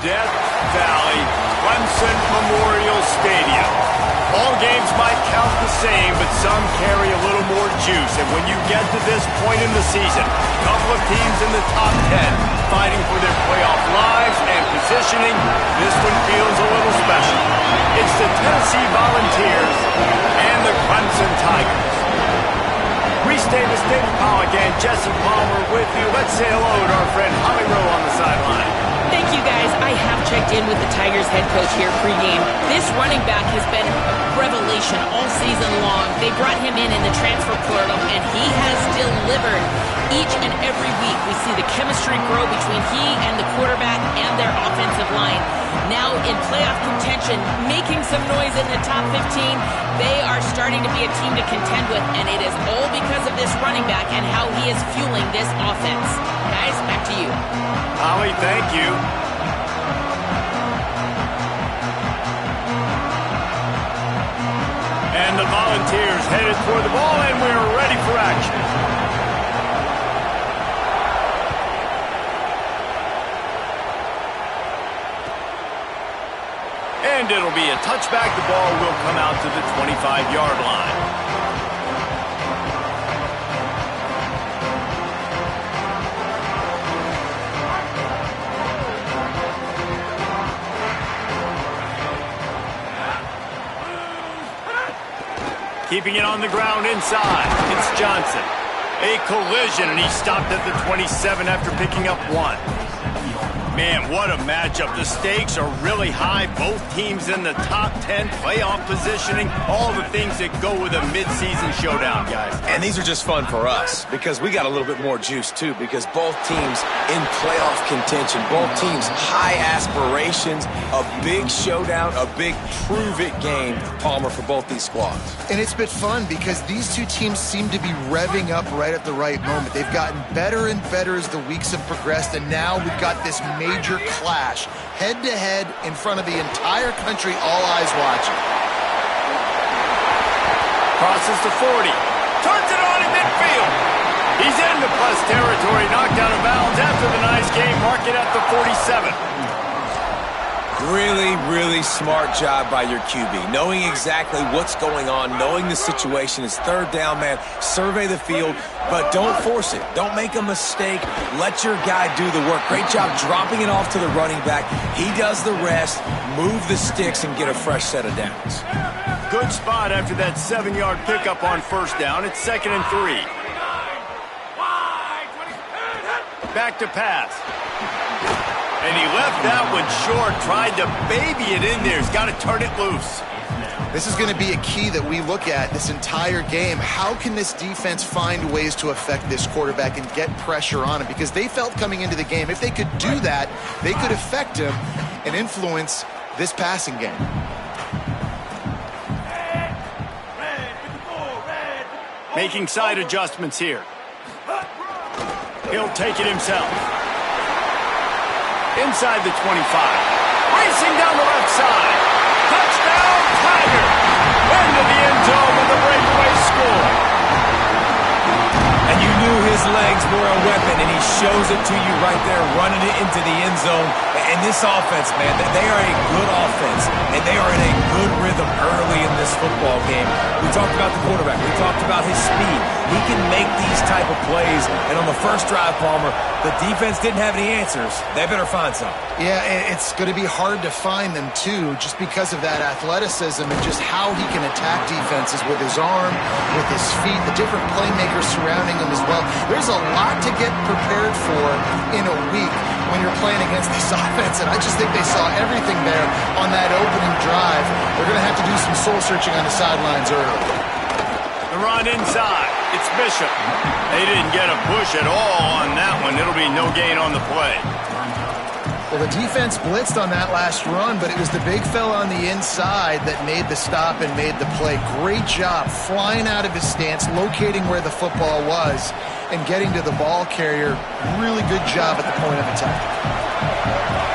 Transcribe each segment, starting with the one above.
Death Valley, Clemson Memorial Stadium. All games might count the same, but some carry a little more juice. And when you get to this point in the season, a couple of teams in the top 10 fighting for their playoff lives and positioning, this one feels a little special. It's the Tennessee Volunteers and the Clemson Tigers. Reese Davis, David Pollack, and Jesse Palmer with you. Let's say hello to our friend Holly Rowe on the sideline. Thank you, guys. I have checked in with the Tigers head coach here pregame. This running back has been a revelation all season long. They brought him in the transfer portal, and he has delivered each and every week. We see the chemistry grow between he and the quarterback and their offensive line. Now in playoff contention, making some noise in the top 15. They are starting to be a team to contend with, and it is all because of this running back and how he is fueling this offense. Guys, back to you. Holly, thank you. And the Volunteers headed toward the ball, and we're ready for action. And it'll be a touchback. The ball will come out to the 25-yard line. Keeping it on the ground inside. It's Johnson. A collision, and he stopped at the 27 after picking up one. Man, what a matchup. The stakes are really high. Both teams in the top 10, playoff positioning, all the things that go with a midseason showdown, guys. And these are just fun for us because we got a little bit more juice, too, because both teams in playoff contention, both teams high aspirations, a big showdown, a big prove-it game, Palmer, for both these squads. And it's been fun because these two teams seem to be revving up right at the right moment. They've gotten better and better as the weeks have progressed, and now we've got this major clash, head-to-head in front of the entire country, all eyes watching. Crosses the 40. Turns it on in midfield. He's into plus territory, knocked out of bounds after the nice game. Mark it at the 47. Really, really smart job by your QB. Knowing exactly what's going on, knowing the situation. It's third down, man. Survey the field, but don't force it. Don't make a mistake. Let your guy do the work. Great job dropping it off to the running back. He does the rest. Move the sticks and get a fresh set of downs. Good spot after that 7-yard pickup on first down. It's 2nd and 3. Back to pass. And he left that one short, tried to baby it in there. He's got to turn it loose. This is going to be a key that we look at this entire game. How can this defense find ways to affect this quarterback and get pressure on him? Because they felt coming into the game, if they could do that, they could affect him and influence this passing game. Making side adjustments here. He'll take it himself. Inside the 25. Racing down the left side. Touchdown, Tiger. Into the end zone with a breakaway score. And you knew his legs were a weapon, and he shows it to you right there, running it into the end zone. And this offense, man, they are a good offense, and they are in a good rhythm early in this football game. We talked about the quarterback. We talked about his speed. He can make these type of plays. And on the first drive, Palmer, the defense didn't have any answers. They better find some. Yeah, it's going to be hard to find them, too, just because of that athleticism and just how he can attack defenses with his arm, with his feet, the different playmakers surrounding him as well. There's a lot to get prepared for in a week when you're playing against this offense, and I just think they saw everything there on that opening drive. They're going to have to do some soul-searching on the sidelines early. The run inside. It's Bishop. They didn't get a push at all on that one. It'll be no gain on the play. Well, the defense blitzed on that last run, but it was the big fella on the inside that made the stop and made the play. Great job flying out of his stance, locating where the football was, and getting to the ball carrier. Really good job at the point of attack.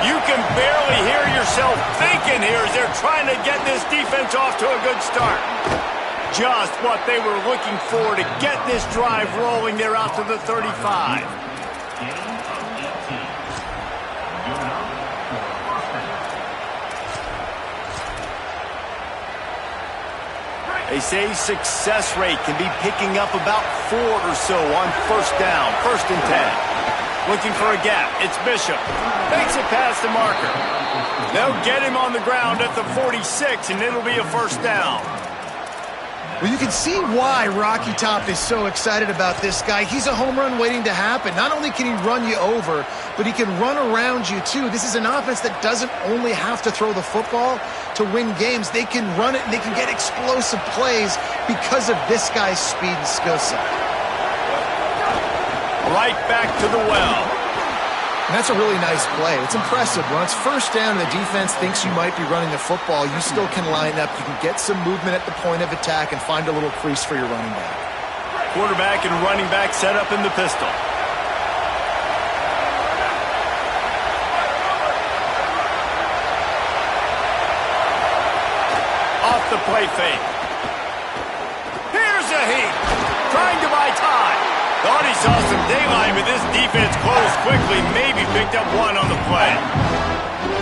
You can barely hear yourself thinking here as they're trying to get this defense off to a good start. Just what they were looking for to get this drive rolling. They're out to the 35. They say success rate can be picking up about 4 or so on first down, 1st and 10. Looking for a gap. It's Bishop. Makes it past the marker. They'll get him on the ground at the 46, and it'll be a 1st down. Well, you can see why Rocky Top is so excited about this guy. He's a home run waiting to happen. Not only can he run you over, but he can run around you too. This is an offense that doesn't only have to throw the football to win games. They can run it and they can get explosive plays because of this guy's speed and skill set. Right back to the well. And that's a really nice play. It's impressive. When it's 1st down and the defense thinks you might be running the football, you still can line up. You can get some movement at the point of attack and find a little crease for your running back. Quarterback and running back set up in the pistol. Off the play fake. Here's a heat. Trying to buy time. Thought he saw some daylight, but this defense closed quickly. Maybe picked up 1 on the play.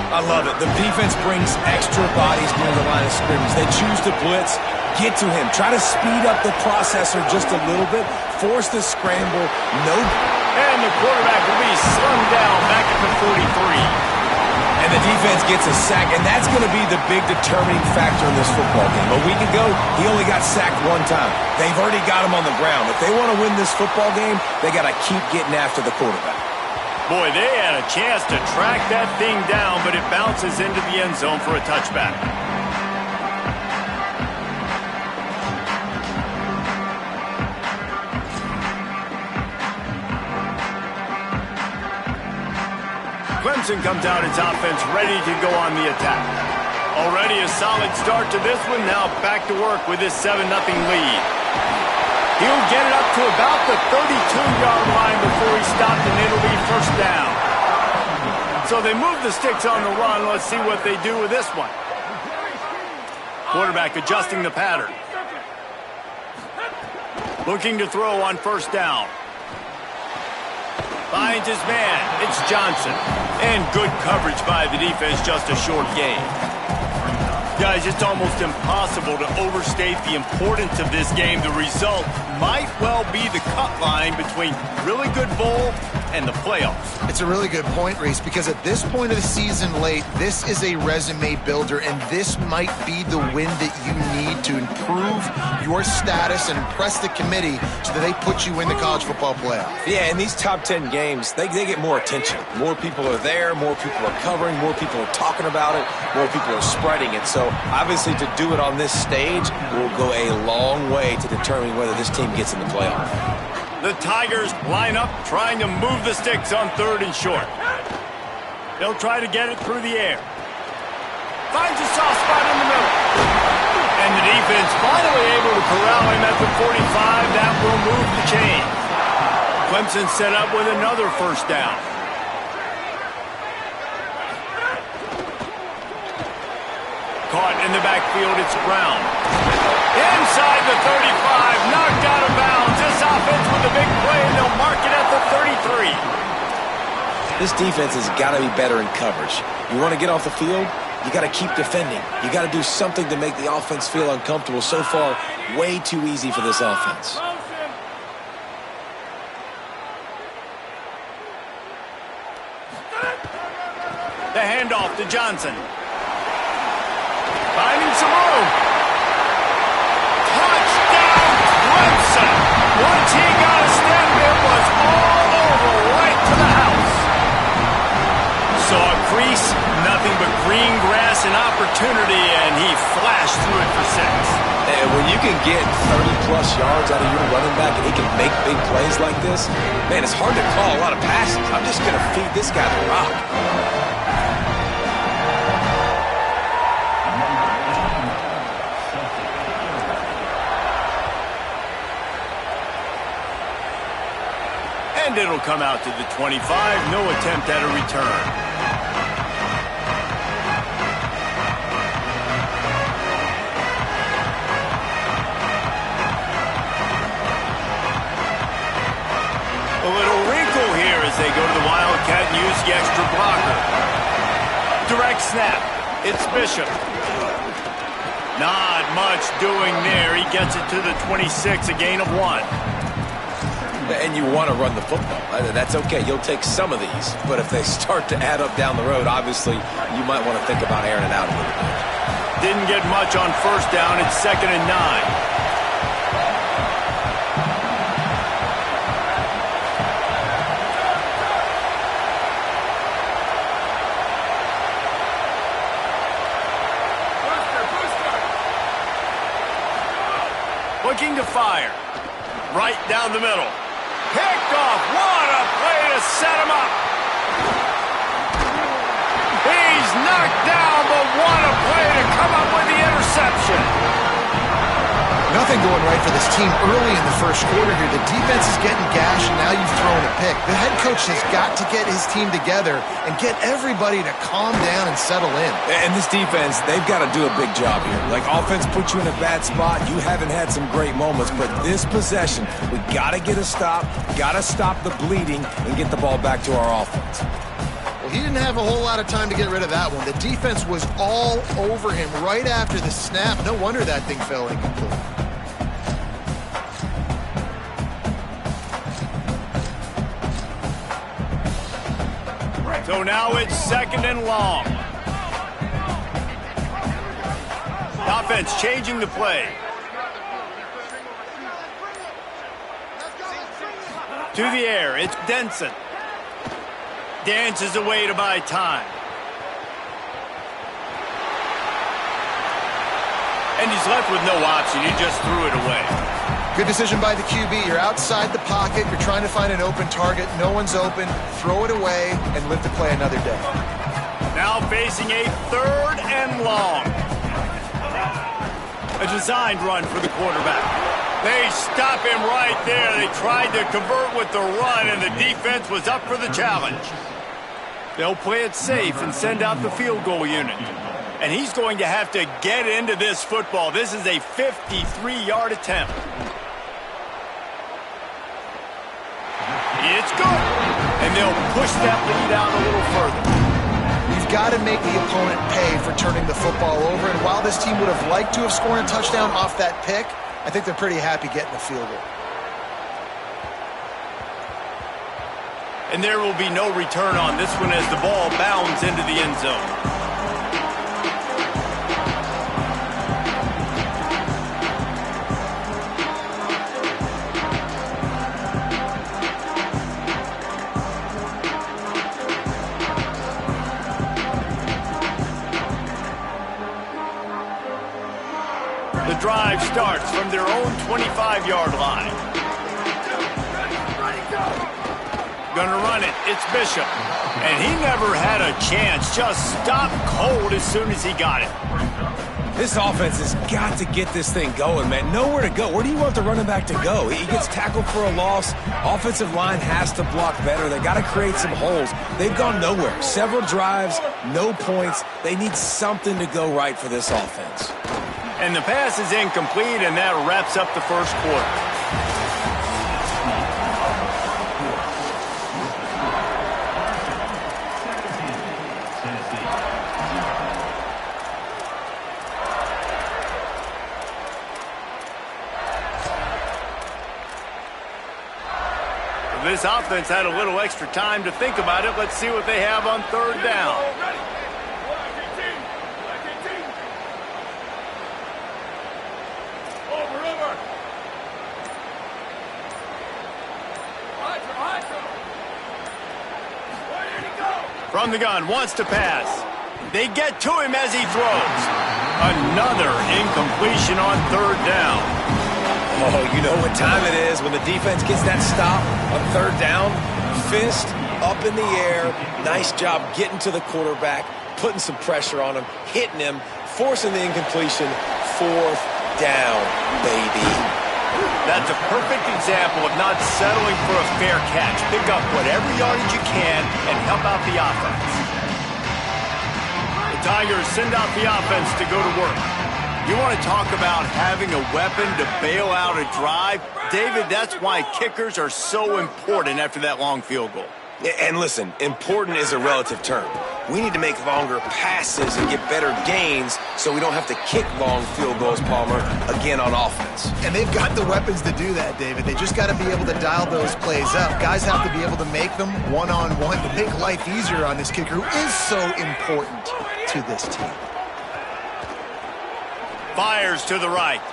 I love it. The defense brings extra bodies near the line of scrimmage. They choose to blitz, get to him, try to speed up the processor just a little bit, force the scramble. And the quarterback will be slung down back at the 43. And the defense gets a sack, and that's going to be the big determining factor in this football game. A week ago, he only got sacked 1 time. They've already got him on the ground. If they want to win this football game, they got to keep getting after the quarterback. Boy, they had a chance to track that thing down, but it bounces into the end zone for a touchback. Clemson comes out its offense ready to go on the attack. Already a solid start to this one. Now back to work with this 7-0 lead. He'll get it up to about the 32-yard line before he stopped, and it'll be 1st down. So they move the sticks on the run. Let's see what they do with this one. Quarterback adjusting the pattern. Looking to throw on 1st down. Finds his man. It's Johnson. And good coverage by the defense, just a short gain. Guys, it's almost impossible to overstate the importance of this game. The result might well be the cut line between really good bowl and the playoffs. It's a really good point, Reese, because at this point of the season late, this is a resume builder, and this might be the win that you need to improve your status and impress the committee so that they put you in the college football playoff. Yeah, in these top 10 games, they get more attention. More people are there, more people are covering, more people are talking about it, more people are spreading it. So obviously to do it on this stage will go a long way to determining whether this team gets in the playoff. The Tigers line up, trying to move the sticks on 3rd and short. They'll try to get it through the air. Finds a soft spot in the middle. And the defense finally able to corral him at the 45. That will move the chain. Clemson set up with another 1st down. Caught in the backfield, it's Brown. Inside the 35, knocked out of bounds. This offense with a big play, and they'll mark it at the 33. This defense has got to be better in coverage. You want to get off the field, you got to keep defending. You got to do something to make the offense feel uncomfortable. So far, way too easy for this offense. The handoff to Johnson. Finding some room. Touchdown, Clemson. Once he got a step, it was all over, right to the house. Saw a crease, nothing but green grass and opportunity, and he flashed through it for 6. And when you can get 30-plus yards out of your running back and he can make big plays like this, man, it's hard to call a lot of passes. I'm just going to feed this guy the rock. And it'll come out to the 25. No attempt at a return. A little wrinkle here as they go to the Wildcat and use the extra blocker. Direct snap. It's Bishop. Not much doing there. He gets it to the 26, a gain of 1. And you want to run the football. That's okay. You'll take some of these. But if they start to add up down the road, obviously, you might want to think about airing it out a little bit. Didn't get much on first down. It's 2nd and 9. Looking to fire. Right down the middle. Picked off. What a play to set him up. He's knocked down, but what a play to come up with the interception. Nothing going right for this team early in the first quarter here. The defense is getting gashed, and now you've thrown a pick. The head coach has got to get his team together and get everybody to calm down and settle in. And this defense, they've got to do a big job here. Like, offense puts you in a bad spot. You haven't had some great moments, but this possession, we got to get a stop, got to stop the bleeding, and get the ball back to our offense. Well, he didn't have a whole lot of time to get rid of that one. The defense was all over him right after the snap. No wonder that thing fell incomplete. So now it's 2nd and long. Offense changing the play. To the air, it's Denson. Dances away to buy time. And he's left with no option. He just threw it away. Good decision by the QB. You're outside the pocket. You're trying to find an open target. No one's open. Throw it away and live to play another day. Now facing a 3rd and long. A designed run for the quarterback. They stop him right there. They tried to convert with the run, and the defense was up for the challenge. They'll play it safe and send out the field goal unit. And he's going to have to get into this football. This is a 53-yard attempt. It's good. And they'll push that lead out a little further. You've got to make the opponent pay for turning the football over. And while this team would have liked to have scored a touchdown off that pick, I think they're pretty happy getting a field goal. And there will be no return on this one as the ball bounds into the end zone. The drive starts from their own 25-yard line. Gonna run it. It's Bishop. And he never had a chance. Just stopped cold as soon as he got it. This offense has got to get this thing going, man. Nowhere to go. Where do you want the running back to go? He gets tackled for a loss. Offensive line has to block better. They got to create some holes. They've gone nowhere. Several drives, no points. They need something to go right for this offense. And the pass is incomplete, and that wraps up the first quarter. This offense had a little extra time to think about it. Let's see what they have on 3rd down. From the gun, wants to pass. They get to him as he throws. Another incompletion on 3rd down. Oh, you know what time it is when the defense gets that stop on 3rd down. Fist up in the air. Nice job getting to the quarterback, putting some pressure on him, hitting him, forcing the incompletion. 4th down, baby. That's a perfect example of not settling for a fair catch. Pick up whatever yardage you can and help out the offense. The Tigers send out the offense to go to work. You want to talk about having a weapon to bail out a drive? David, that's why kickers are so important after that long field goal. And listen, important is a relative term. we need to make longer passes and get better gains so we don't have to kick long field goals, Palmer, again on offense. And they've got the weapons to do that, David. They just got to be able to dial those plays up. Guys have to be able to make them one-on-one to make life easier on this kicker who is so important to this team. Fires to the right.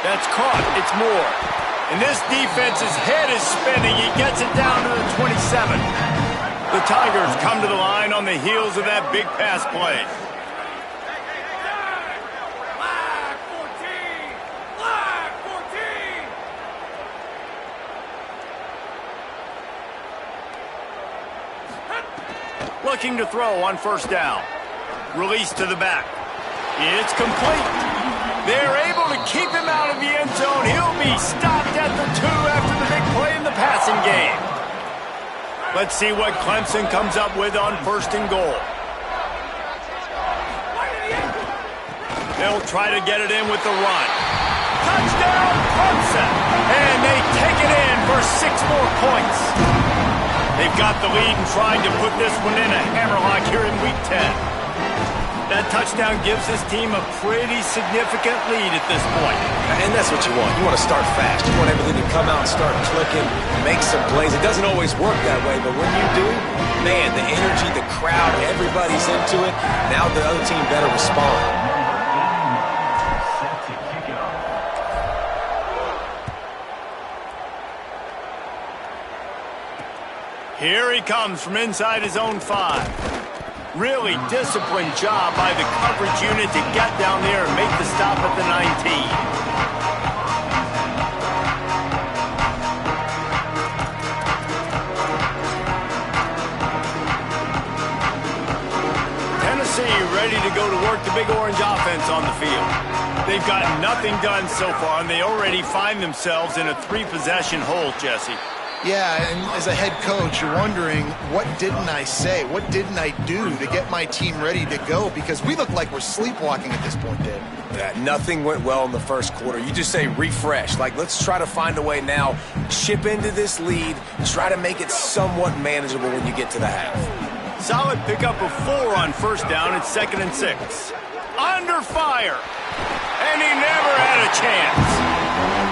That's caught. It's Moore. And this defense's head is spinning. He gets it down to the 27. The Tigers come to the line on the heels of that big pass play. Looking to throw on first down. Release to the back. It's complete. They're able to keep him out of the end zone. He'll be stopped at the 2 after the big play in the passing game. Let's see what Clemson comes up with on first and goal. They'll try to get it in with the run. Touchdown, Clemson! And they take it in for 6 more points. They've got the lead and trying to put this one in a hammerlock here in Week 10. That touchdown gives his team a pretty significant lead at this point. And that's what you want. You want to start fast. You want everything to come out and start clicking, make some plays. It doesn't always work that way, but when you do, man, the energy, the crowd, everybody's into it. Now the other team better respond. Here he comes from inside his own 5. Really disciplined job by the coverage unit to get down there and make the stop at the 19. Tennessee ready to go to work the Big Orange offense on the field. They've got nothing done so far, and they already find themselves in a 3-possession hole, Jesse. Yeah, and as a head coach, you're wondering, what didn't I say? What didn't I do to get my team ready to go? Because we look like we're sleepwalking at this point, Dave. Yeah, nothing went well in the first quarter. You just say refresh. Like, let's try to find a way now, chip into this lead, try to make it somewhat manageable when you get to the half. Solid pickup of 4 on first down. It's 2nd and 6. Under fire. And he never had a chance.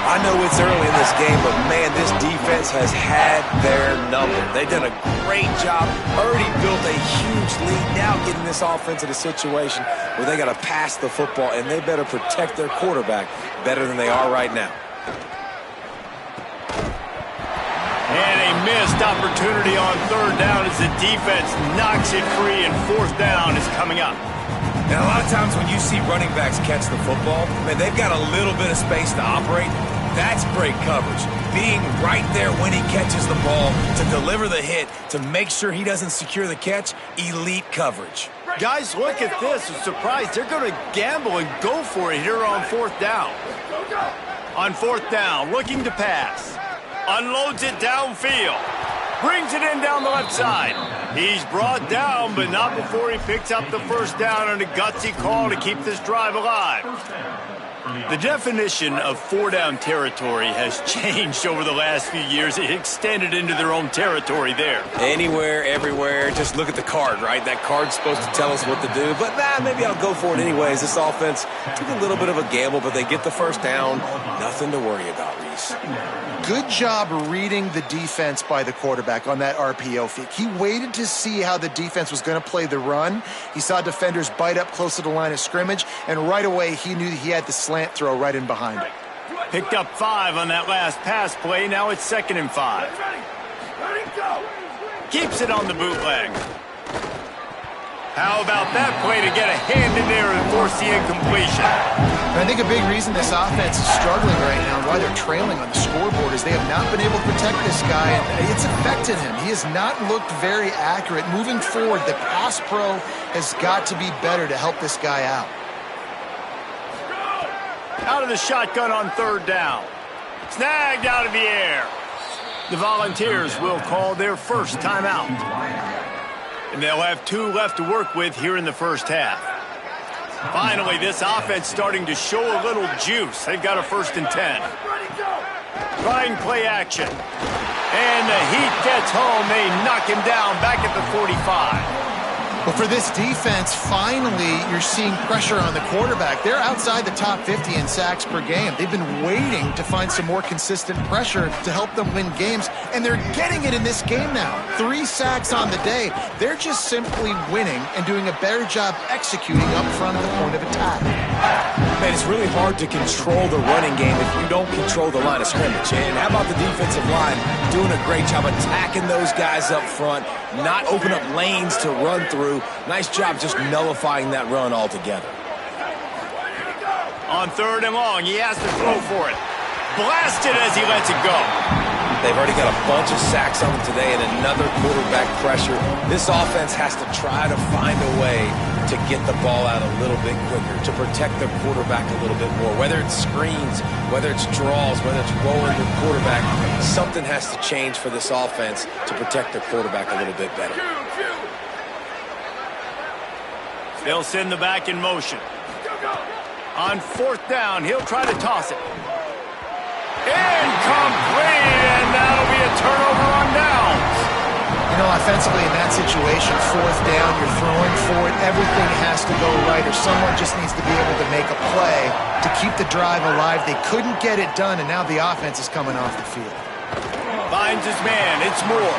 I know it's early in this game, but, man, this defense has had their number. They've done a great job, already built a huge lead, now getting this offense in a situation where they got to pass the football, and they better protect their quarterback better than they are right now. And a missed opportunity on 3rd down as the defense knocks it free, and 4th down is coming up. Now, a lot of times when you see running backs catch the football, man, they've got a little bit of space to operate. That's great coverage. Being right there when he catches the ball to deliver the hit, to make sure he doesn't secure the catch, elite coverage. Guys, look at this. I'm surprised. They're going to gamble and go for it here on 4th down. On 4th down, looking to pass. Unloads it downfield. Brings it in down the left side. He's brought down, but not before he picks up the first down on a gutsy call to keep this drive alive. The definition of 4-down territory has changed over the last few years. It extended into their own territory there. Anywhere, everywhere, just look at the card, right? That card's supposed to tell us what to do, but maybe I'll go for it anyways. This offense took a little bit of a gamble, but they get the first down. Nothing to worry about, Reese. Good job reading the defense by the quarterback on that RPO fake. He waited to see how the defense was going to play the run. He saw defenders bite up close to the line of scrimmage, and right away he knew he had the slant throw right in behind him. Picked up 5 on that last pass play. Now it's 2nd and 5. Keeps it on the bootleg. How about that play to get a hand in there and force the incompletion? And I think a big reason this offense is struggling right now and why they're trailing on the scoreboard is they have not been able to protect this guy, and it's affected him. He has not looked very accurate. Moving forward, the pass pro has got to be better to help this guy out. Out of the shotgun on 3rd down. Snagged out of the air. The Volunteers will call their first timeout. And they'll have 2 left to work with here in the first half. Finally, this offense starting to show a little juice. They've got a 1st and 10. Trying play action. And the heat gets home. They knock him down back at the 45. But for this defense, finally, you're seeing pressure on the quarterback. They're outside the top 50 in sacks per game. They've been waiting to find some more consistent pressure to help them win games, and they're getting it in this game now. 3 sacks on the day. They're just simply winning and doing a better job executing up front at the point of attack. Man, it's really hard to control the running game if you don't control the line of scrimmage. And how about the defensive line doing a great job attacking those guys up front, not open up lanes to run through. Nice job just nullifying that run altogether. On 3rd and long, he has to throw for it. Blasted as he lets it go. They've already got a bunch of sacks on them today and another quarterback pressure. This offense has to try to find a way to get the ball out a little bit quicker, to protect their quarterback a little bit more. Whether it's screens, whether it's draws, whether it's rolling the quarterback, something has to change for this offense to protect their quarterback a little bit better. They'll send the back in motion. On 4th down, he'll try to toss it. Incomplete, and that'll be a turnover on downs. You know, offensively in that situation, 4th down, you're throwing for it. Everything has to go right, or someone just needs to be able to make a play to keep the drive alive. They couldn't get it done, and now the offense is coming off the field. Finds his man. It's Moore.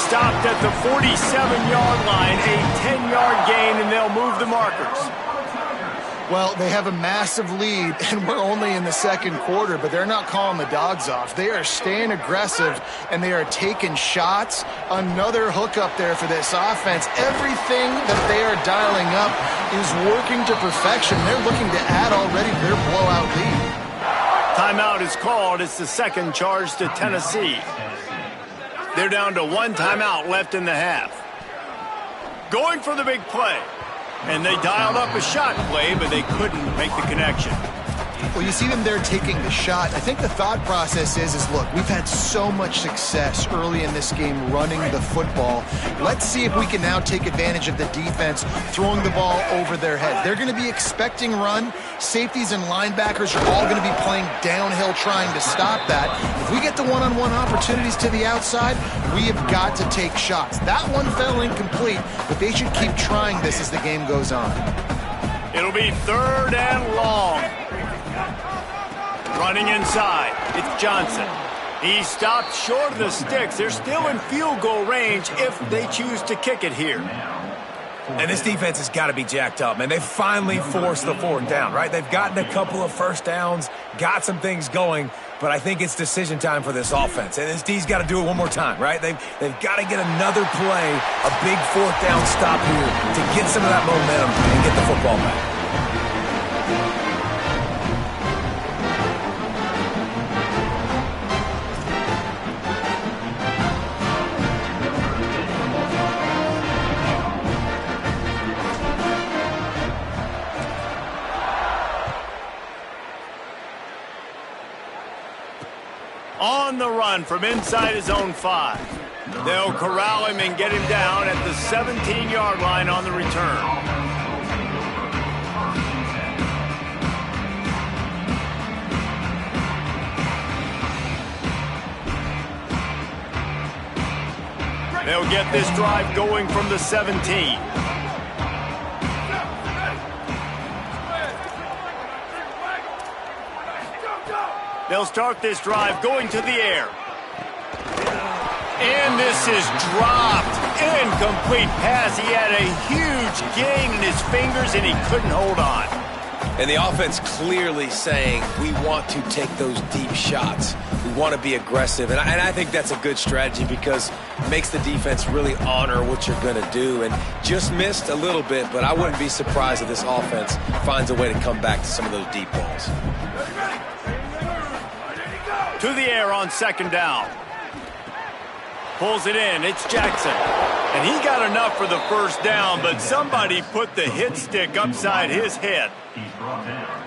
Stopped at the 47-yard line, a 10-yard gain, and they'll move the markers. Well, they have a massive lead, and we're only in the 2nd quarter, but they're not calling the dogs off. They are staying aggressive, and they are taking shots. Another hookup there for this offense. Everything that they are dialing up is working to perfection. They're looking to add already their blowout lead. Timeout is called. It's the 2nd charge to Tennessee. They're down to 1 timeout left in the half. Going for the big play. And they dialed up a shot play, but they couldn't make the connection. Well, you see them there taking the shot. I think the thought process is look, we've had so much success early in this game running the football. Let's see if we can now take advantage of the defense throwing the ball over their head. They're going to be expecting run. Safeties and linebackers are all going to be playing downhill trying to stop that. If we get the one-on-one opportunities to the outside, we have got to take shots. That one fell incomplete, but they should keep trying this as the game goes on. It'll be 3rd and long. Running inside, it's Johnson. He stopped short of the sticks. They're still in field goal range if they choose to kick it here. And this defense has got to be jacked up, man. They finally forced the 4th down, right? They've gotten a couple of 1st downs, got some things going, but I think it's decision time for this offense. And this D's got to do it one more time, right? They've got to get another play, a big 4th down stop here to get some of that momentum and get the football back. On the run from inside his own 5. They'll corral him and get him down at the 17-yard line on the return. They'll get this drive going from the 17. They'll start this drive going to the air. And this is dropped. Incomplete pass. He had a huge gain in his fingers, and he couldn't hold on. And the offense clearly saying, we want to take those deep shots. We want to be aggressive. And I think that's a good strategy because it makes the defense really honor what you're going to do. And just missed a little bit, but I wouldn't be surprised if this offense finds a way to come back to some of those deep balls. To the air on 2nd down. Pulls it in. It's Jackson. And he got enough for the 1st down, but somebody put the hit stick upside his head.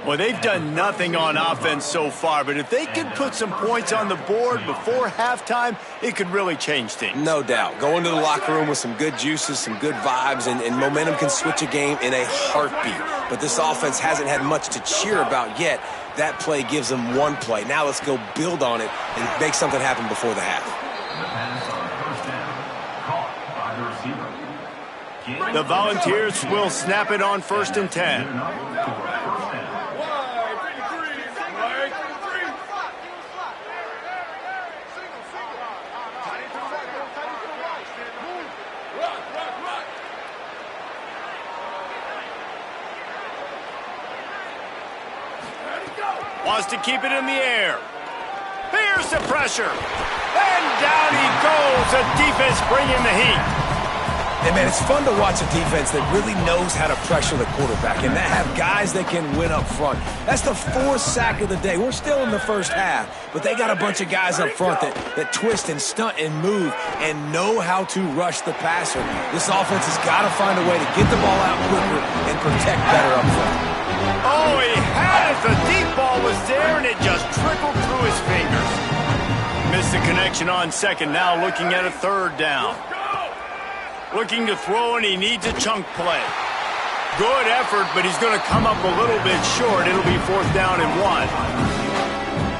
Well, they've done nothing on offense so far, but if they can put some points on the board before halftime, it could really change things. No doubt. Go into the locker room with some good juices, some good vibes, and momentum can switch a game in a heartbeat. But this offense hasn't had much to cheer about yet. That play gives them one play. Now let's go build on it and make something happen before the half. The Volunteers will snap it on 1st and 10. Wants to keep it in the air. Here's the pressure. And down he goes. The defense bringing the heat. Hey, man, it's fun to watch a defense that really knows how to pressure the quarterback and that have guys that can win up front. That's the 4th sack of the day. We're still in the first half, but they got a bunch of guys up front that twist and stunt and move and know how to rush the passer. This offense has got to find a way to get the ball out quicker and protect better up front. Oh, he had it. The deep ball was there, and it just trickled through his fingers. Missed the connection on 2nd. Now looking at a 3rd down. Looking to throw, and he needs a chunk play. Good effort, but he's going to come up a little bit short. It'll be 4th down and 1.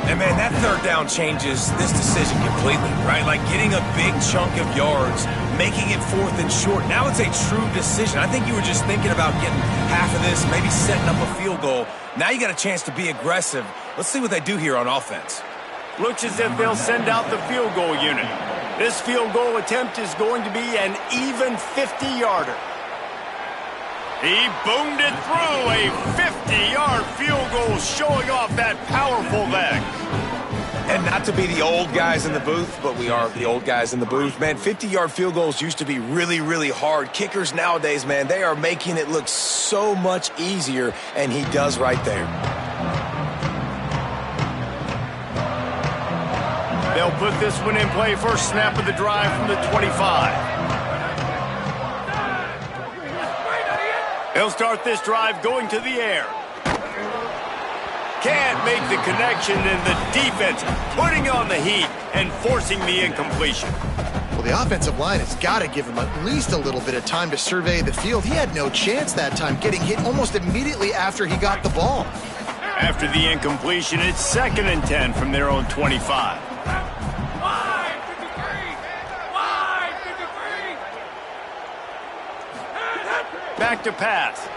And, man, that 3rd down changes this decision completely, right? Like getting a big chunk of yards, making it 4th and short. Now it's a true decision. I think you were just thinking about getting half of this, maybe setting up a field goal. Now you got a chance to be aggressive. Let's see what they do here on offense. Looks as if they'll send out the field goal unit. This field goal attempt is going to be an even 50-yarder. He boomed it through. A 50-yard field goal showing off that powerful leg. And not to be the old guys in the booth, but we are the old guys in the booth. Man, 50-yard field goals used to be really, really hard. Kickers nowadays, man, they are making it look so much easier, and he does right there. They'll put this one in play. First snap of the drive from the 25. They'll start this drive going to the air. Can't make the connection, and the defense putting on the heat and forcing the incompletion. Well, the offensive line has got to give him at least a little bit of time to survey the field. He had no chance that time, getting hit almost immediately after he got the ball. After the incompletion, it's 2nd and 10 from their own 25. Back to pass.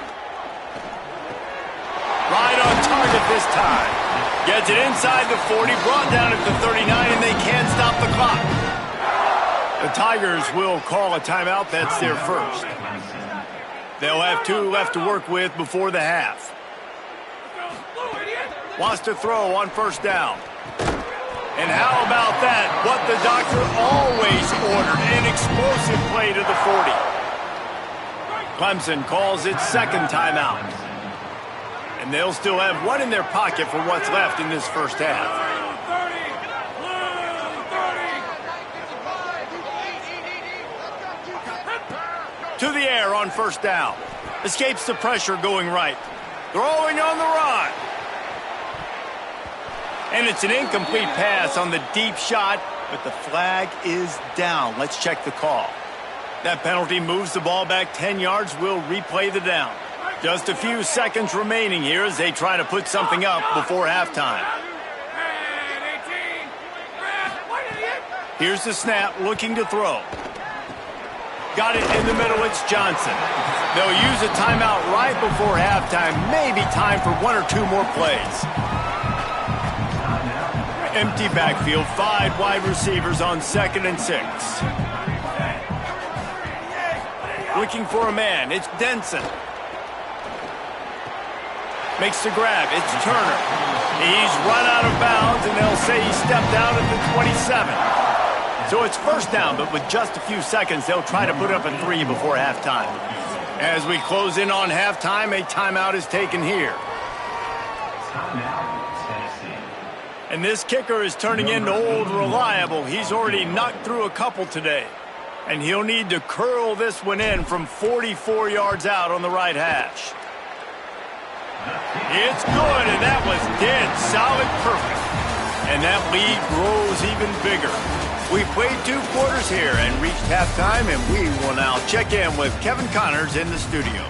Right on target this time. Gets it inside the 40, brought down at the 39, and they can't stop the clock. The Tigers will call a timeout. That's their first. They'll have 2 left to work with before the half. Wants to throw on 1st down. And how about that? What the doctor always ordered, an explosive play to the 40. Clemson calls its 2nd timeout. And they'll still have 1 in their pocket for what's left in this first half. To the air on 1st down. Escapes the pressure going right. Throwing on the run. And it's an incomplete pass on the deep shot, but the flag is down. Let's check the call. That penalty moves the ball back 10 yards. We'll replay the down. Just a few seconds remaining here as they try to put something up before halftime. Here's the snap, looking to throw. Got it in the middle, it's Johnson. They'll use a timeout right before halftime. Maybe time for 1 or 2 more plays. Empty backfield, 5 wide receivers on 2nd and 6. Looking for a man, it's Denson. Makes the grab, it's Turner. He's run out of bounds, and they'll say he stepped out at the 27. So it's 1st down, but with just a few seconds, they'll try to put up a 3 before halftime. As we close in on halftime, a timeout is taken here. And this kicker is turning into old reliable. He's already knocked through a couple today. And he'll need to curl this one in from 44 yards out on the right hash. It's good, and that was dead solid perfect. And that lead grows even bigger. We played 2 quarters here and reached halftime, and we will now check in with Kevin Connors in the studio.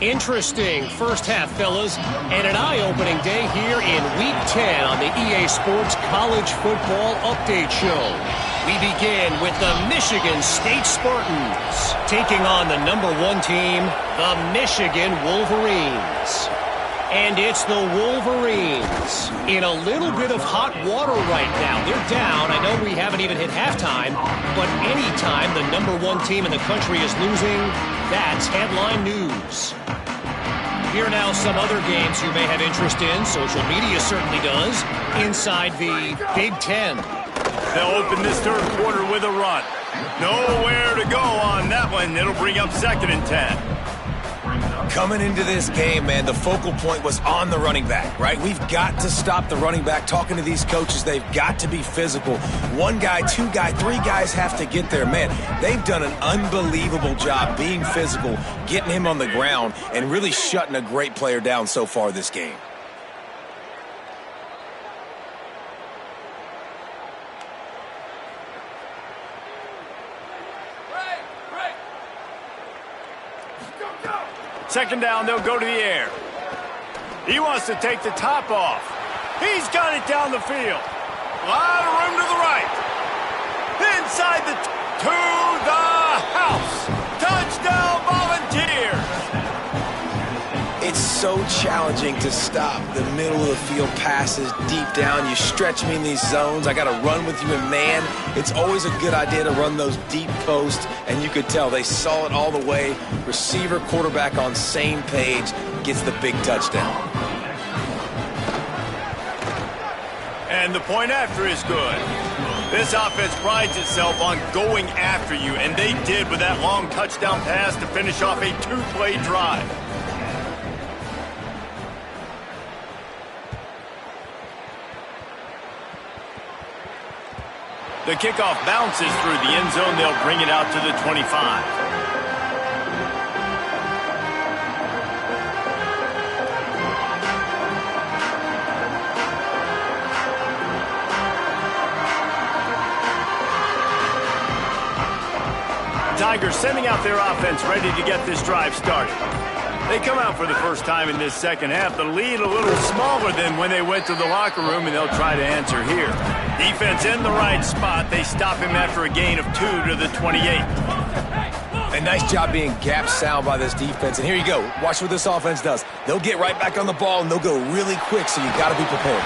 Interesting first half, fellas, and an eye-opening day here in Week 10 on the EA Sports College Football Update Show. We begin with the Michigan State Spartans taking on the #1 team, the Michigan Wolverines. And it's the Wolverines in a little bit of hot water right now. They're down. I know we haven't even hit halftime, but anytime the #1 team in the country is losing, that's headline news. Here now some other games you may have interest in. Social media certainly does. Inside the Big Ten. They'll open this third quarter with a run. Nowhere to go on that one. It'll bring up 2nd and 10. Coming into this game, man, the focal point was on the running back, right? We've got to stop the running back. Talking to these coaches, they've got to be physical. 1 guy, 2 guy, 3 guys have to get there. Man, they've done an unbelievable job being physical, getting him on the ground, and really shutting a great player down so far this game. Second down, they'll go to the air. He wants to take the top off. He's got it down the field. A lot of room to the right. Inside to the house. Touchdown, Volunteers. It's so challenging to stop the middle of the field passes deep down. You stretch me in these zones. I got to run with you in man. It's always a good idea to run those deep posts, and you could tell they saw it all the way. Receiver, quarterback on same page, gets the big touchdown. And the point after is good. This offense prides itself on going after you, and they did with that long touchdown pass to finish off a 2-play drive. The kickoff bounces through the end zone. They'll bring it out to the 25. Tigers sending out their offense ready to get this drive started. They come out for the first time in this second half. The lead a little smaller than when they went to the locker room, and they'll try to answer here. Defense in the right spot. They stop him after a gain of 2 to the 28. A nice job being gap sound by this defense. And here you go. Watch what this offense does. They'll get right back on the ball, and they'll go really quick, so you got to be prepared.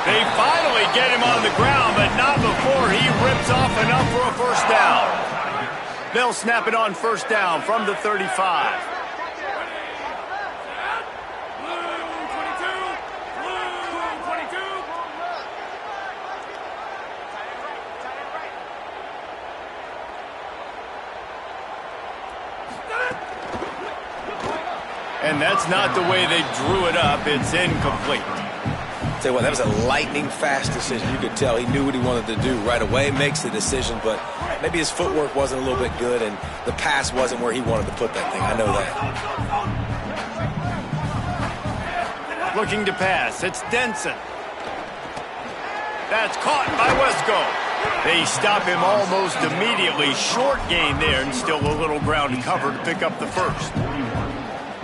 They finally get him on the ground, but not before he rips off enough for a first down. They'll snap it on first down from the 35. And that's not the way they drew it up. It's incomplete. Tell you what, that was a lightning-fast decision. You could tell he knew what he wanted to do right away, makes the decision, but maybe his footwork wasn't a little bit good, and the pass wasn't where he wanted to put that thing. I know that. Looking to pass. It's Denson. That's caught by Wesco. They stop him almost immediately. Short gain there, and still a little ground to cover to pick up the first.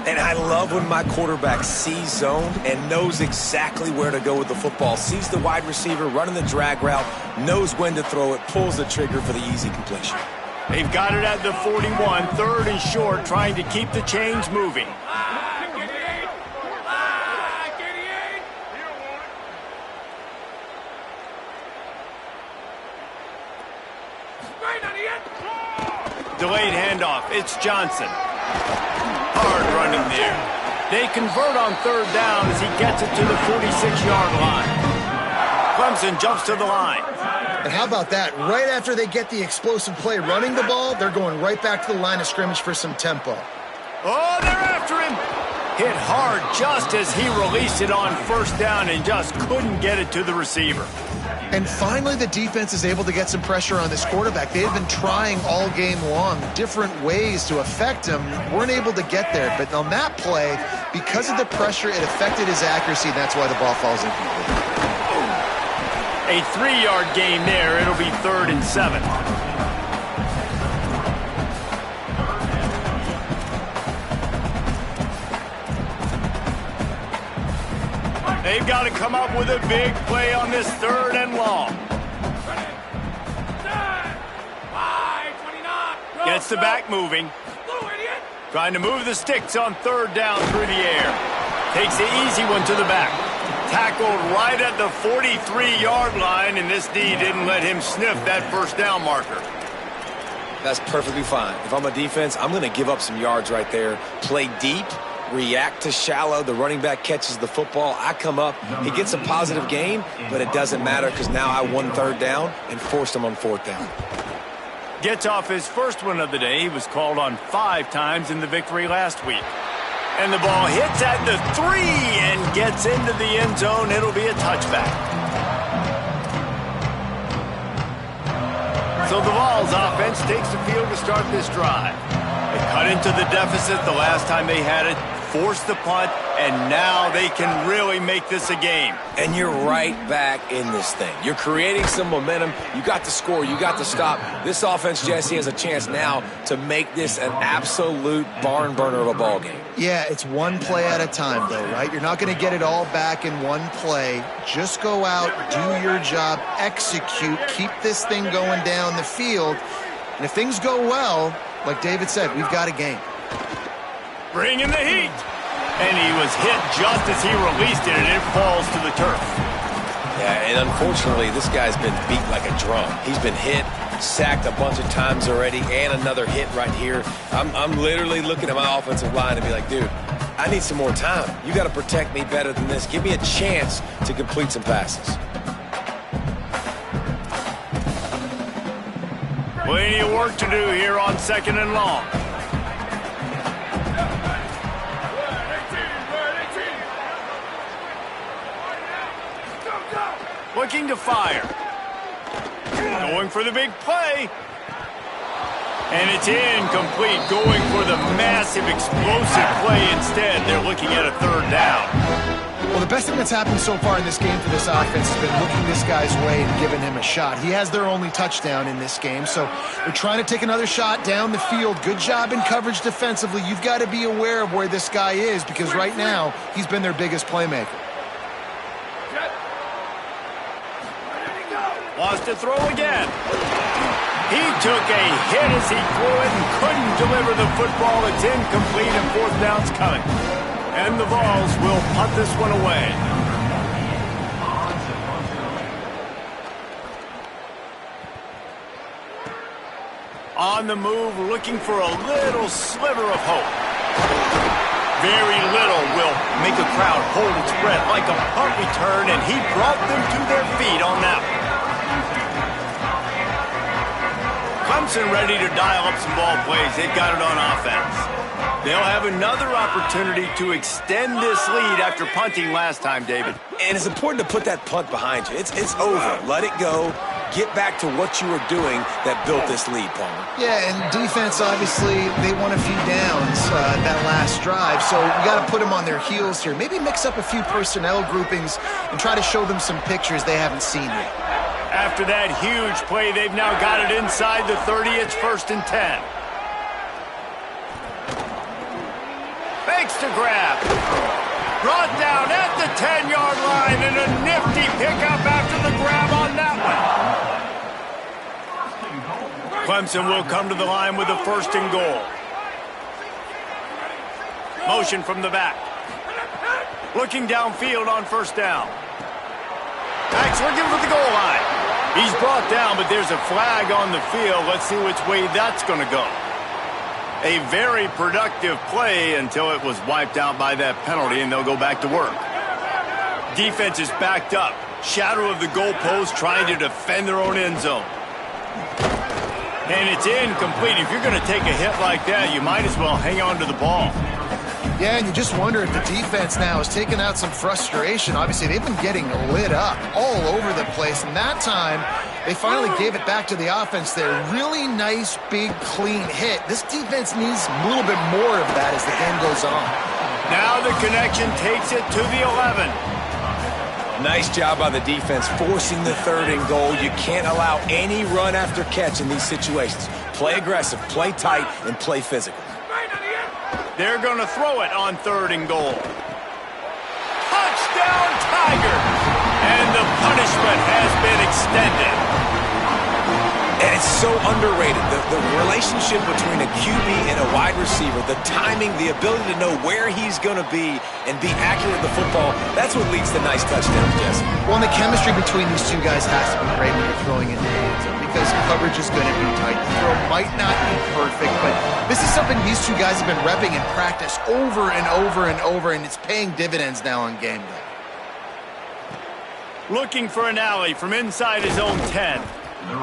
And I love when my quarterback sees zone and knows exactly where to go with the football. Sees the wide receiver running the drag route, knows when to throw it, pulls the trigger for the easy completion. They've got it at the 41, 3rd and short, trying to keep the chains moving. Delayed handoff. It's Johnson. Hard running there. They convert on 3rd down as he gets it to the 46-yard line. Clemson jumps to the line. And how about that? Right after they get the explosive play running the ball, they're going right back to the line of scrimmage for some tempo. Oh, they're after him. Hit hard just as he released it on 1st down and just couldn't get it to the receiver. And finally, the defense is able to get some pressure on this quarterback. They have been trying all game long different ways to affect him. Weren't able to get there. But on that play, because of the pressure, it affected his accuracy, and that's why the ball falls incomplete. A 3-yard gain there. It'll be 3rd and 7. they've got to come up with a big play on this 3rd and long. Gets the back moving. Trying to move the sticks on 3rd down through the air. Takes the easy one to the back. Tackled right at the 43-yard line, and this D didn't let him sniff that 1st down marker. That's perfectly fine. If I'm a defense, I'm going to give up some yards right there. Play deep, react to shallow. The running back catches the football. I come up. He gets a positive gain, but it doesn't matter because now I won 3rd down and forced him on 4th down. Gets off his first one of the day. He was called on 5 times in the victory last week. And the ball hits at the 3 and gets into the end zone. It'll be a touchback. So the Vols offense takes the field to start this drive. They cut into the deficit the last time they had it, forced the punt, and now they can really make this a game. And you're right back in this thing. You're creating some momentum. You got to score. You got to stop. This offense, Jesse, has a chance now to make this an absolute barn burner of a ball game. Yeah, it's one play at a time, though, right? You're not going to get it all back in one play. Just go out, do your job, execute, keep this thing going down the field. And if things go well, like David said, we've got a game. Bring in the heat. And he was hit just as he released it, and it falls to the turf. Yeah, and unfortunately, this guy's been beat like a drum. He's been hit, sacked a bunch of times already, and another hit right here. I'm literally looking at my offensive line and be like, dude, I need some more time. You got to protect me better than this. Give me a chance to complete some passes. Plenty of work to do here on 2nd and long. Looking to fire. Going for the big play. And it's incomplete. Going for the massive explosive play instead. They're looking at a 3rd down. Well, the best thing that's happened so far in this game for this offense has been looking this guy's way and giving him a shot. He has their only touchdown in this game, so they're trying to take another shot down the field. Good job in coverage defensively. You've got to be aware of where this guy is because right now he's been their biggest playmaker. Wants to throw again. He took a hit as he threw it and couldn't deliver the football. It's incomplete and 4th down's coming. And the Vols will punt this one away. On the move, looking for a little sliver of hope. Very little will make a crowd hold its breath like a punt return, and he brought them to their feet on that one. Clemson ready to dial up some ball plays. They've got it on offense. They'll have another opportunity to extend this lead after punting last time, David. And it's important to put that punt behind you. It's over. Let it go. Get back to what you were doing that built this lead, Palmer. Yeah, and defense, obviously, they won a few downs that last drive, so you got to put them on their heels here. Maybe mix up a few personnel groupings and try to show them some pictures they haven't seen yet. After that huge play, they've now got it inside the 30. It's 1st and 10. Fakes to grab. Brought down at the 10-yard line, and a nifty pickup after the grab on that one. Clemson will come to the line with a 1st and goal. Motion from the back. Looking downfield on 1st down. Max looking for the goal line. He's brought down, but there's a flag on the field. Let's see which way that's going to go. A very productive play until it was wiped out by that penalty, and they'll go back to work. Defense is backed up. Shadow of the goalpost trying to defend their own end zone. And it's incomplete. If you're going to take a hit like that, you might as well hang on to the ball. Yeah, and you just wonder if the defense now is taking out some frustration. Obviously, they've been getting lit up all over the place, and that time they finally gave it back to the offense there. Really nice, big, clean hit. This defense needs a little bit more of that as the game goes on. Now the connection takes it to the 11. Nice job by the defense forcing the 3rd and goal. You can't allow any run after catch in these situations. Play aggressive, play tight, and play physical. They're going to throw it on 3rd and goal. Touchdown! Touchdown, Tigers! And the punishment has been extended. And it's so underrated. The relationship between a QB and a wide receiver, the timing, the ability to know where he's going to be and be accurate with the football, that's what leads to nice touchdowns, Jesse. Well, and the chemistry between these two guys has to be great when you're throwing into the end zone because coverage is going to be tight. The throw might not be perfect, but this is something these two guys have been repping in practice over and over and over, and it's paying dividends now on game day. Looking for an alley from inside his own 10.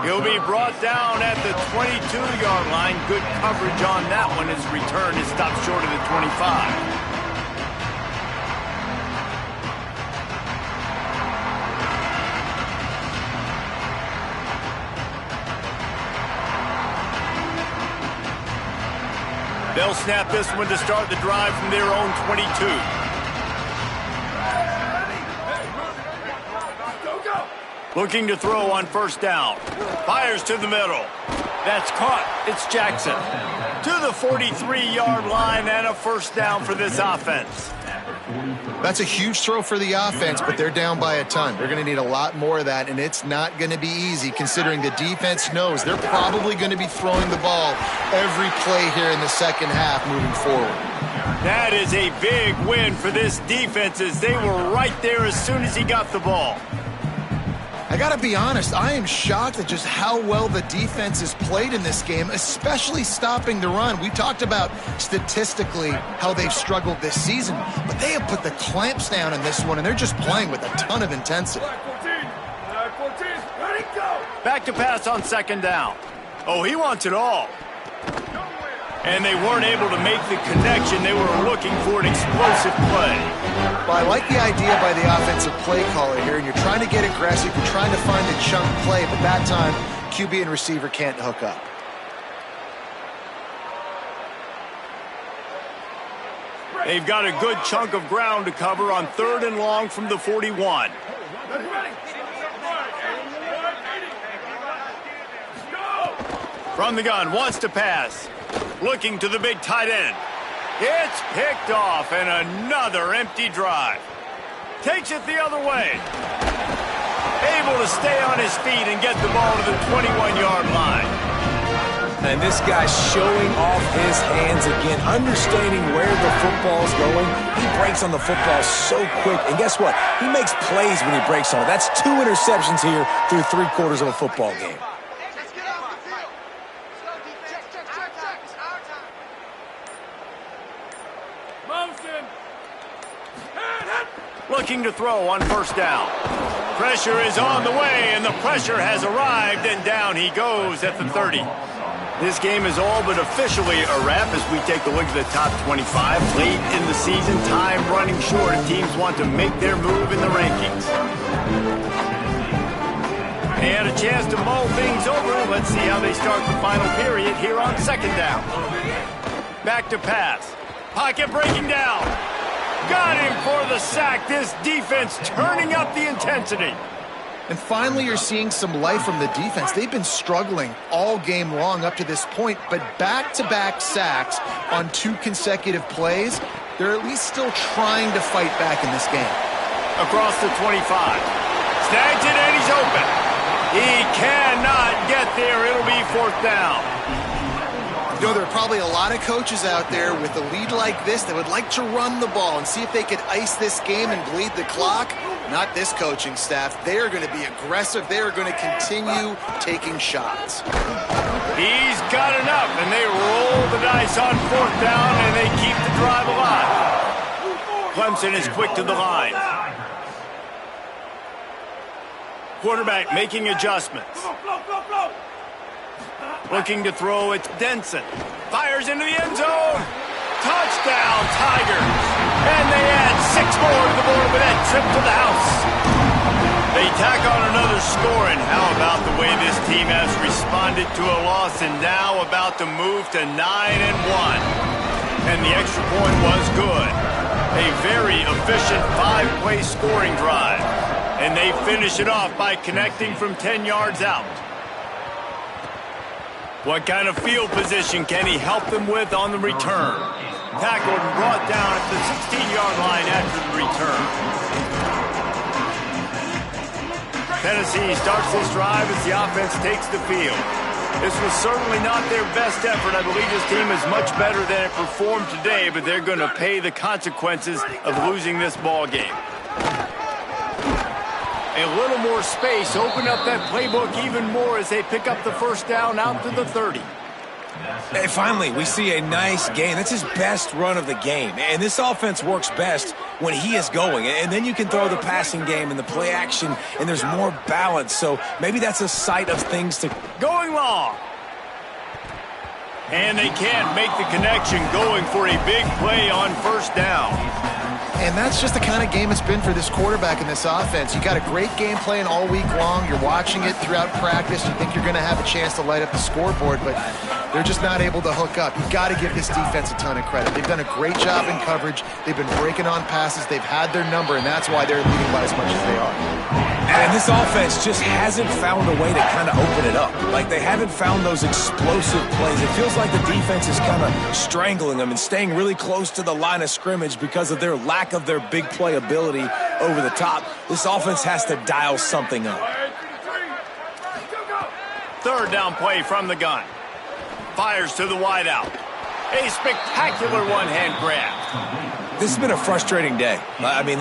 He'll be brought down at the 22-yard line. Good coverage on that one. His return is stopped short of the 25. They'll snap this one to start the drive from their own 22. Looking to throw on first down. Fires to the middle. That's caught. It's Jackson. To the 43-yard line and a first down for this offense. That's a huge throw for the offense, but they're down by a ton. They're going to need a lot more of that, and it's not going to be easy considering the defense knows they're probably going to be throwing the ball every play here in the second half moving forward. That is a big win for this defense as they were right there as soon as he got the ball. I got to be honest, I am shocked at just how well the defense has played in this game, especially stopping the run. We talked about statistically how they've struggled this season, but they have put the clamps down in this one, and they're just playing with a ton of intensity. Back to pass on second down. Oh, he wants it all. And they weren't able to make the connection. They were looking for an explosive play. Well, I like the idea by the offensive play caller here, and you're trying to get aggressive, you're trying to find a chunk play, but that time, QB and receiver can't hook up. They've got a good chunk of ground to cover on third and long from the 41. From the gun, wants to pass. Looking to the big tight end. It's picked off, and another empty drive. Takes it the other way. Able to stay on his feet and get the ball to the 21-yard line. And this guy's showing off his hands again, understanding where the football's going. He breaks on the football so quick, and guess what? He makes plays when he breaks on it. That's 2 interceptions here through 3/4 of a football game. Looking to throw on first down. Pressure is on the way, and the pressure has arrived, and down he goes at the 30. This game is all but officially a wrap as we take a look at the top 25. Late in the season, time running short, and teams want to make their move in the rankings. They had a chance to mull things over. Let's see how they start the final period here on second down. Back to pass. Pocket breaking down. Got him for the sack. This defense turning up the intensity. And finally, you're seeing some life from the defense. They've been struggling all game long up to this point, but back-to-back sacks on 2 consecutive plays, they're at least still trying to fight back in this game. Across the 25. Snags it, and he's open. He cannot get there. It'll be fourth down. You know, there are probably a lot of coaches out there with a lead like this that would like to run the ball and see if they could ice this game and bleed the clock. Not this coaching staff. They are going to be aggressive. They are going to continue taking shots. He's got enough, and they roll the dice on fourth down, and they keep the drive alive. Clemson is quick to the line. Quarterback making adjustments. Looking to throw, it's Denson. Fires into the end zone. Touchdown, Tigers. And they add 6 more to the board with that trip to the house. They tack on another score, and how about the way this team has responded to a loss and now about to move to 9-1. And the extra point was good. A very efficient 5-play scoring drive. And they finish it off by connecting from 10 yards out. What kind of field position can he help them with on the return? Tackled and brought down at the 16-yard line after the return. Tennessee starts this drive as the offense takes the field. This was certainly not their best effort. I believe this team is much better than it performed today, but they're going to pay the consequences of losing this ball game. A little more space, open up that playbook even more as they pick up the first down out to the 30. And finally, we see a nice game. That's his best run of the game. And this offense works best when he is going. And then you can throw the passing game and the play action, and there's more balance. So maybe that's a sight of things to... Going long. And they can't make the connection, going for a big play on first down. And that's just the kind of game it's been for this quarterback in this offense. You got a great game plan all week long. You're watching it throughout practice. You think you're going to have a chance to light up the scoreboard, but they're just not able to hook up. You've got to give this defense a ton of credit. They've done a great job in coverage. They've been breaking on passes. They've had their number, and that's why they're leading by as much as they are. And this offense just hasn't found a way to kind of open it up. Like, they haven't found those explosive plays. It feels like the defense is kind of strangling them and staying really close to the line of scrimmage because of their lack of their big play ability over the top. This offense has to dial something up. Third down play from the gun. Fires to the wideout. A spectacular one-hand grab. This has been a frustrating day. I mean,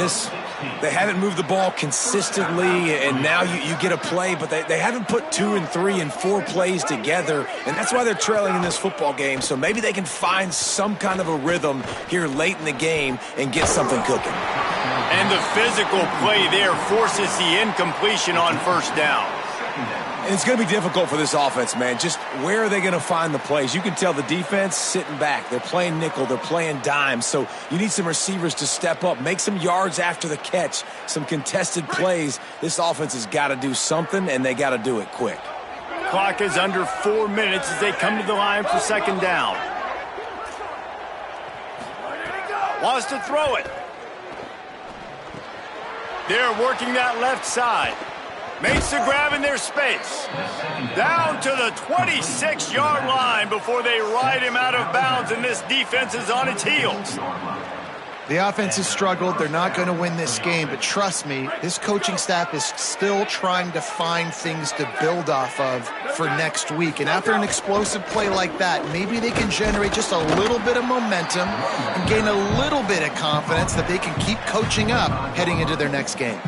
they haven't moved the ball consistently, and now you get a play, but they haven't put 2 and 3 and 4 plays together, and that's why they're trailing in this football game. So maybe they can find some kind of a rhythm here late in the game and get something cooking. And the physical play there forces the incompletion on first down. And it's going to be difficult for this offense, man. Just where are they going to find the plays? You can tell the defense sitting back. They're playing nickel. They're playing dime. So you need some receivers to step up, make some yards after the catch, some contested plays. This offense has got to do something, and they got to do it quick. Clock is under 4 minutes as they come to the line for second down. Wants to throw it. They're working that left side. Makes the grab in their space. Down to the 26-yard line before they ride him out of bounds, and this defense is on its heels. The offense has struggled. They're not going to win this game, but trust me, this coaching staff is still trying to find things to build off of for next week. And after an explosive play like that, maybe they can generate just a little bit of momentum and gain a little bit of confidence that they can keep coaching up heading into their next game.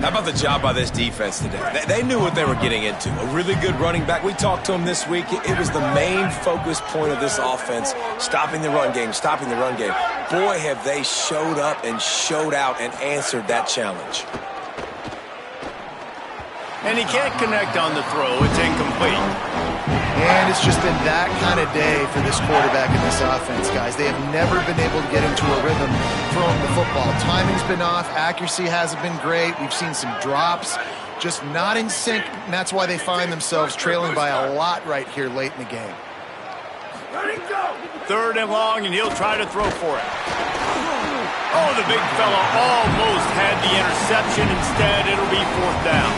How about the job by this defense today? They knew what they were getting into. A really good running back. We talked to him this week. It was the main focus point of this offense, stopping the run game, stopping the run game. Boy, have they showed up and showed out and answered that challenge. And he can't connect on the throw. It's incomplete. And it's just been that kind of day for this quarterback in this offense, guys. They have never been able to get into a rhythm throwing the football. Timing's been off. Accuracy hasn't been great. We've seen some drops, just not in sync, and that's why they find themselves trailing by a lot right here late in the game. Third and long, and he'll try to throw for it. Oh, the big fella almost had the interception. Instead, it'll be fourth down.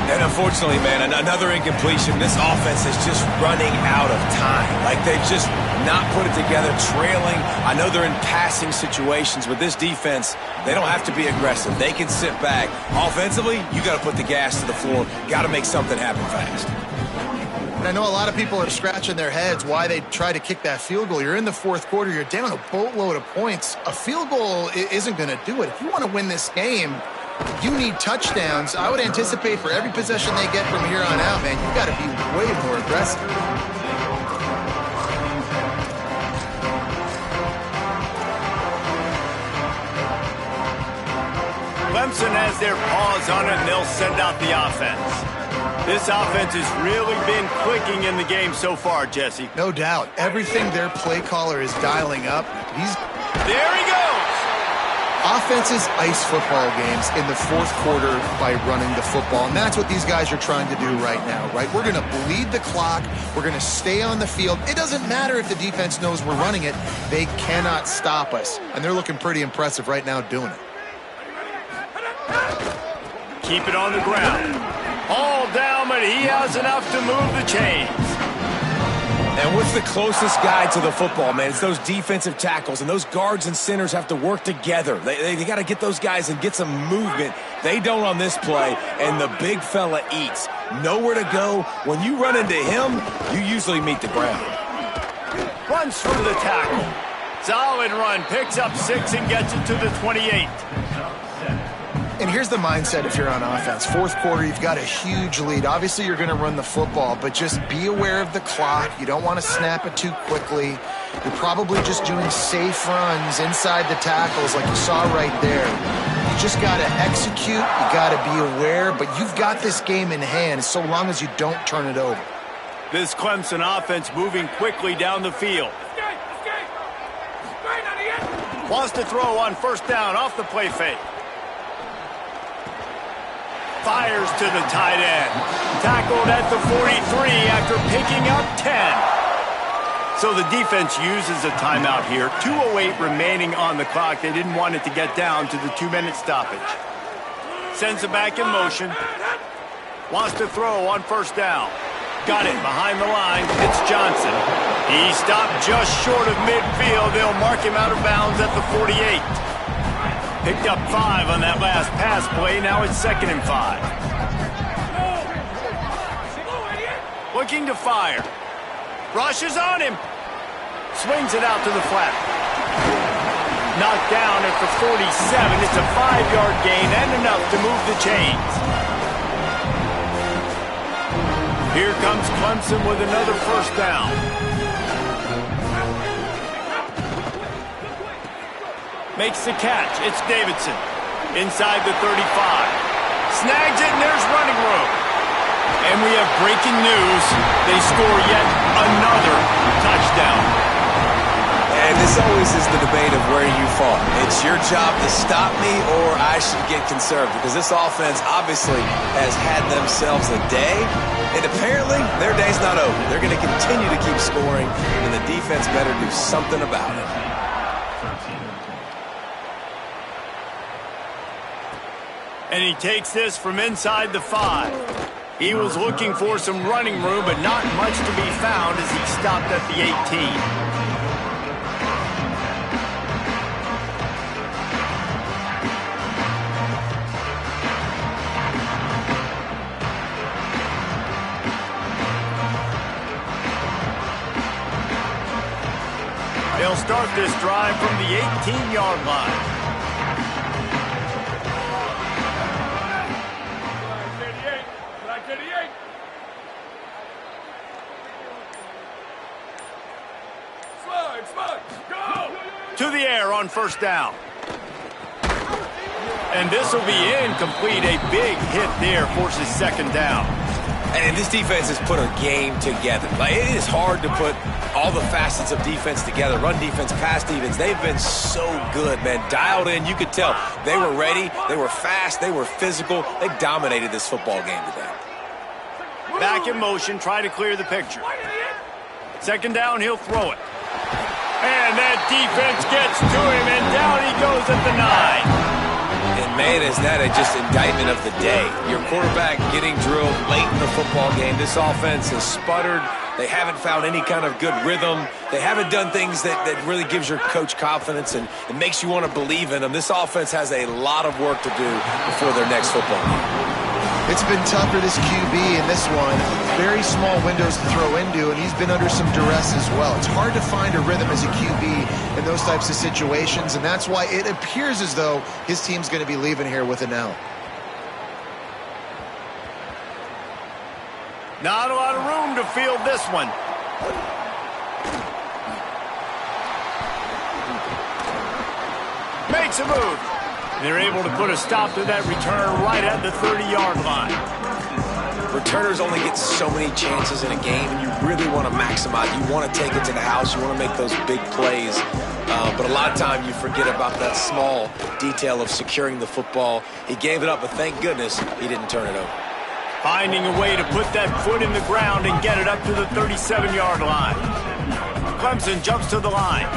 And unfortunately, man, another incompletion. This offense is just running out of time. Like, they've just not put it together, trailing. I know they're in passing situations, but this defense, they don't have to be aggressive. They can sit back. Offensively, you got to put the gas to the floor. Got to make something happen fast. And I know a lot of people are scratching their heads why they try to kick that field goal. You're in the fourth quarter. You're down a boatload of points. A field goal isn't going to do it. If you want to win this game, you need touchdowns. I would anticipate for every possession they get from here on out, man, you got to be way more aggressive. Clemson has their paws on it, and they'll send out the offense. This offense has really been clicking in the game so far, Jesse. No doubt. Everything their play caller is dialing up. There he goes! Offenses ice football games in the fourth quarter by running the football, and that's what these guys are trying to do right now, right? We're going to bleed the clock. We're going to stay on the field. It doesn't matter if the defense knows we're running it. They cannot stop us, and they're looking pretty impressive right now doing it. Keep it on the ground. All down, but he has enough to move the chains. And what's the closest guy to the football, man? It's those defensive tackles, and those guards and centers have to work together. They got to get those guys and get some movement. They don't on this play, and the big fella eats. Nowhere to go. When you run into him, you usually meet the ground. Runs through the tackle. Solid run. Picks up 6 and gets it to the 28. And here's the mindset if you're on offense. Fourth quarter, you've got a huge lead. Obviously, you're going to run the football, but just be aware of the clock. You don't want to snap it too quickly. You're probably just doing safe runs inside the tackles like you saw right there. You just got to execute. You got to be aware, but you've got this game in hand so long as you don't turn it over. This Clemson offense moving quickly down the field. Wants to throw on first down off the play fake. Fires to the tight end. Tackled at the 43 after picking up 10. So the defense uses a timeout here. 2:08 remaining on the clock. They didn't want it to get down to the 2-minute stoppage. Sends it back in motion. Wants to throw on first down. Got it behind the line. It's Johnson. He stopped just short of midfield. They'll mark him out of bounds at the 48. Picked up 5 on that last pass play. Now it's 2nd and 5. Looking to fire. Rushes on him. Swings it out to the flat. Knocked down at the 47. It's a 5-yard gain and enough to move the chains. Here comes Clemson with another first down. Makes the catch. It's Davidson. Inside the 35. Snags it, and there's running room. And we have breaking news. They score yet another touchdown. And this always is the debate of where you fall. It's your job to stop me or I should get conserved, because this offense obviously has had themselves a day, and apparently their day's not over. They're going to continue to keep scoring, and the defense better do something about it. And he takes this from inside the 5. He was looking for some running room, but not much to be found as he stopped at the 18. They'll start this drive from the 18-yard line. To the air on first down. And this will be incomplete. A big hit there forces 2nd down. And this defense has put a game together. Like, it is hard to put all the facets of defense together. Run defense, pass defense. They've been so good, man. Dialed in. You could tell they were ready. They were fast. They were physical. They dominated this football game today. Back in motion. Try to clear the picture. 2nd down. He'll throw it. And that defense gets to him, and down he goes at the 9. And, man, is that just indictment of the day. Your quarterback getting drilled late in the football game. This offense has sputtered. They haven't found any kind of good rhythm. They haven't done things that really gives your coach confidence and makes you want to believe in them. This offense has a lot of work to do before their next football game. It's been tough for this QB in this one. Very small windows to throw into, and he's been under some duress as well. It's hard to find a rhythm as a QB in those types of situations, and that's why it appears as though his team's going to be leaving here with an L. Not a lot of room to field this one. Makes a move. They're able to put a stop to that return right at the 30-yard line. Returners only get so many chances in a game, and you really want to maximize. You want to take it to the house. You want to make those big plays. But a lot of time you forget about that small detail of securing the football. He gave it up, but thank goodness he didn't turn it over. Finding a way to put that foot in the ground and get it up to the 37-yard line. Clemson jumps to the line.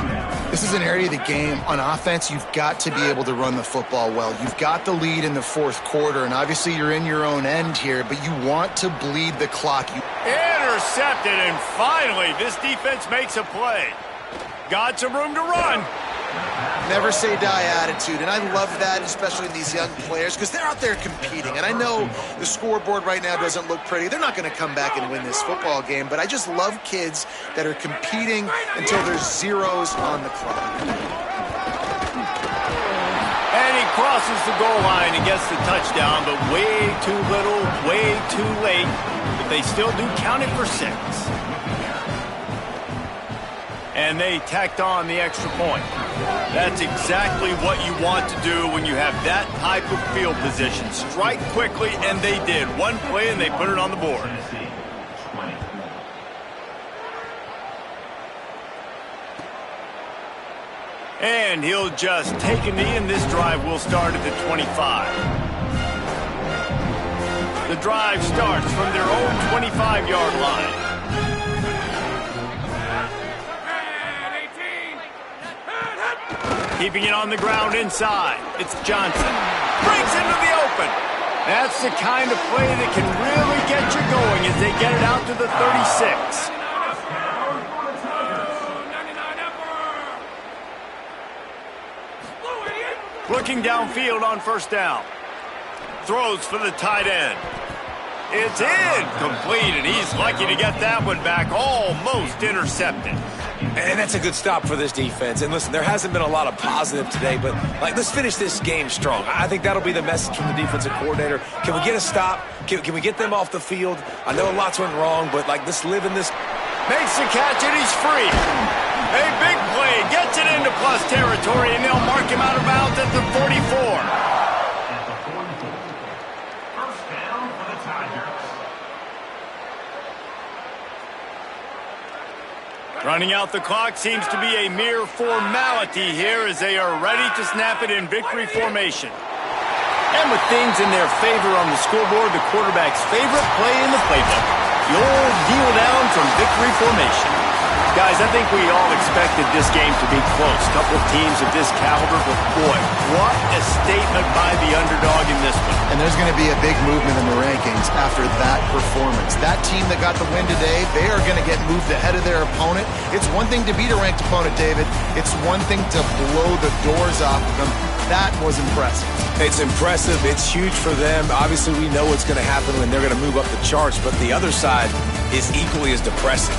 This is an area of the game. On offense, you've got to be able to run the football well. You've got the lead in the fourth quarter, and obviously you're in your own end here, but you want to bleed the clock. Intercepted, and finally this defense makes a play. Got some room to run. Never say die attitude, and I love that, especially in these young players, because they're out there competing. And I know the scoreboard right now doesn't look pretty. They're not going to come back and win this football game, but I just love kids that are competing until there's zeros on the clock. And he crosses the goal line and gets the touchdown, but way too little, way too late. But they still do count it for 6. And they tacked on the extra point. That's exactly what you want to do when you have that type of field position. Strike quickly, and they did. One play, and they put it on the board. And he'll just take a knee, and this drive will start at the 25. The drive starts from their own 25-yard line. Keeping it on the ground inside. It's Johnson. Breaks into the open. That's the kind of play that can really get you going as they get it out to the 36. Looking downfield on first down. Throws for the tight end. It's incomplete, and he's lucky to get that one back. Almost intercepted. And that's a good stop for this defense. And listen, there hasn't been a lot of positive today, but let's finish this game strong. I think that'll be the message from the defensive coordinator. Can we get a stop? Can we get them off the field? I know lots went wrong, but let's live in this. Makes the catch, and he's free. A big play, gets it into plus territory, and they'll mark him out of bounds at the 44. Running out the clock seems to be a mere formality here as they are ready to snap it in victory formation. And with things in their favor on the scoreboard, the quarterback's favorite play in the playbook, the old kneel down from victory formation. Guys, I think we all expected this game to be close. A couple of teams of this caliber, but boy, what a statement by the underdog in this one. And there's going to be a big movement in the rankings after that performance. That team that got the win today, they are going to get moved ahead of their opponent. It's one thing to beat a ranked opponent, David. It's one thing to blow the doors off of them. That was impressive. It's impressive. It's huge for them. Obviously, we know what's going to happen when they're going to move up the charts, but the other side is equally as depressing.